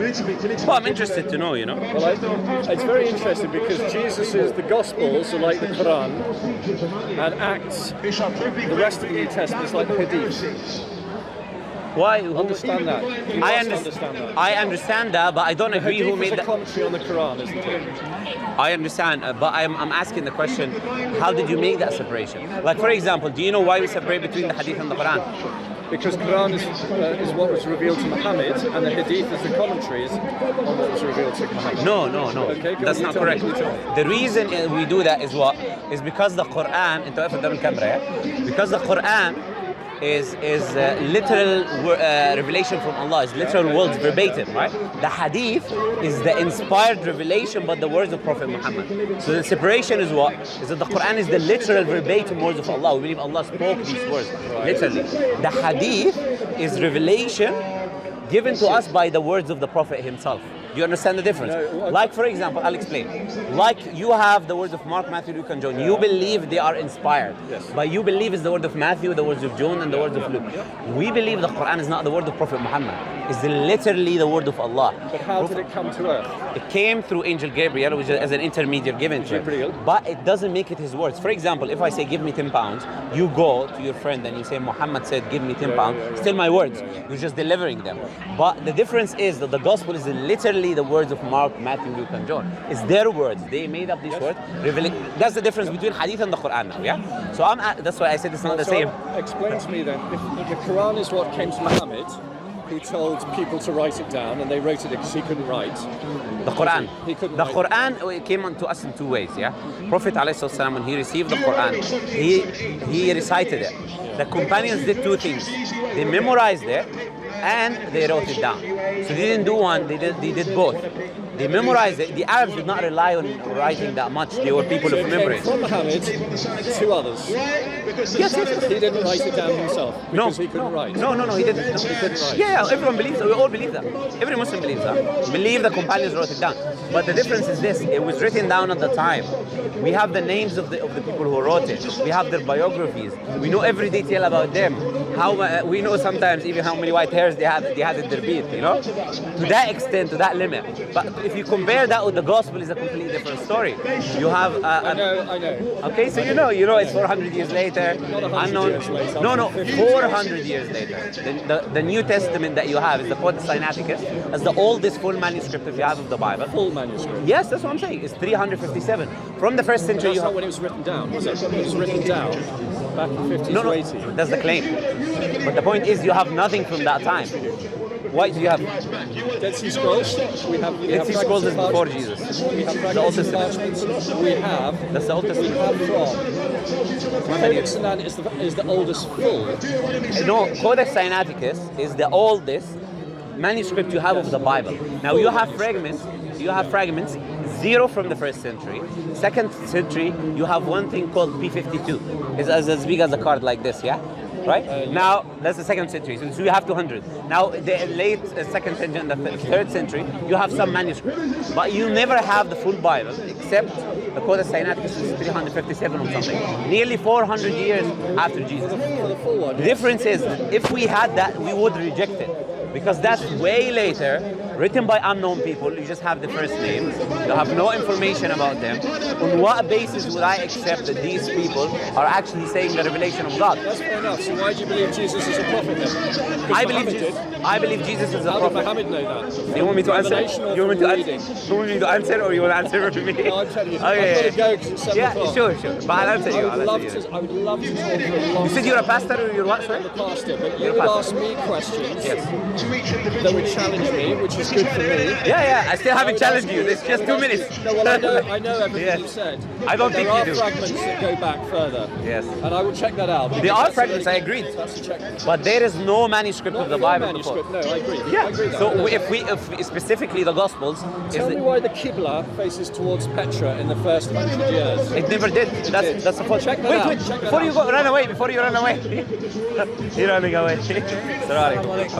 Well, I'm interested to know, you know. Well, it's very interesting because the Gospels are like the Quran, and Acts, the rest of the New Testament is like the Hadith. Why? Understand that. You understand that. I understand that, but I don't agree who made that. Commentary on the Quran, isn't it? I understand, but I'm asking the question: how did you make that separation? Like, for example, do you know why we separate between the Hadith and the Quran? Because Quran is what was revealed to Muhammad, and the Hadith is the commentaries on what was revealed to Muhammad. No. Okay, that's not correct. The reason we do that is what? Is because the Quran, because the Quran is literal revelation from Allah, is literal words verbatim, right? The Hadith is the inspired revelation, but the words of Prophet Muhammad. So the separation is what? Is that the Quran is the literal verbatim words of Allah. We believe Allah spoke these words, literally. The Hadith is revelation given to us by the words of the Prophet himself. Do you understand the difference? No, like, for example, I'll explain. Like, you have the words of Mark, Matthew, Luke, and John. You believe they are inspired. Yes. But you believe it's the word of Matthew, the words of John, and the words of Luke. We believe the Quran is not the word of Prophet Muhammad. It's literally the word of Allah. But how did it come to earth? It came through Angel Gabriel, which is as an intermediate given to him. But it doesn't make it his words. For example, if I say, give me 10 pounds, you go to your friend and you say, Muhammad said, give me 10 pounds. Still my words. You're just delivering them. But the difference is that the gospel is literally the words of Mark, Matthew, Luke, and John. It's their words. They made up these words. That's the difference between Hadith and the Quran now, yeah? So that's why I said it's not the same. Explain to me then, if the Quran is what came to Muhammad, who told people to write it down, and they wrote it because he couldn't write. The Quran. He couldn't the write. Quran came to us in two ways, yeah? Prophet ﷺ, when he received the Quran, he recited it. The companions did two things. They memorized it, and they wrote it down. So they didn't do one, they did both. They memorized it. The Arabs did not rely on writing that much. They were people of memory. From Muhammad to others. Yes. He didn't write it down himself because he couldn't write. No, he didn't. He couldn't write. Yeah, everyone believes that. We all believe that. Every Muslim believes that. Believe the companions wrote it down. But the difference is this: it was written down at the time. We have the names of the people who wrote it. We have their biographies. We know every detail about them. We know sometimes even how many white hairs they had in their beard. You know, to that extent, to that limit. But if you compare that with the gospel, is a completely different story. You have. I know. Okay, so you know, it's 400 years later. Unknown. No, 400 years later. The New Testament that you have is the Codex Sinaiticus, as the oldest full manuscript if you have of the Bible. Full manuscript. Yes, that's what I'm saying. It's 357 from the first century. That's not when it was written down, was it? It was written down back in 50 to 80. That's the claim. But the point is, you have nothing from that time. What do you have? Dead Sea Scrolls. Dead Sea Scrolls is before Jesus. We have the Old Testament. That's the Old Testament. Codex Sinaiticus is the oldest full. No, Codex Sinaiticus is the oldest manuscript you have of the Bible. Now you have fragments. Zero from the first century. Second century, you have one thing called P52. It's as big as a card like this, yeah? Right? Now, that's the second century, so you have 200. Now, the late second century and the third century, you have some manuscript. But you never have the full Bible, except the Codex Sinaiticus is 357 or something. Nearly 400 years after Jesus. The difference is, if we had that, we would reject it. Because that's way later, written by unknown people. You just have the first names. You have no information about them. On what basis would I accept that these people are actually saying the revelation of God? That's fair enough. So why do you believe Jesus is a prophet then? I believe Jesus is a prophet. How did Muhammad know that? You want me to answer? You want me to answer, or you want to answer for me? No, I'm telling you. Okay. I've got to go because it's 7 o'clock. Sure. But I'll answer you. I would love to talk for a long You said you're a pastor, or you're what, I'm sorry? a pastor, but you would ask me questions that would challenge me, which is good for me. Yeah, I still haven't challenged you. It's just 2 minutes. No, well, I know everything you've said. I don't think you do. There are fragments that go back further. Yes. And I will check that out. There are fragments, I agreed. But there is no manuscript of the Bible. Manuscript, no, I agree. Yeah. I agree that. So if specifically the Gospels, tell me why the Qibla faces towards Petra in the first 100 years. It never did. That's the point. Check that out. Wait. Before you run away. You're running away. Sorry.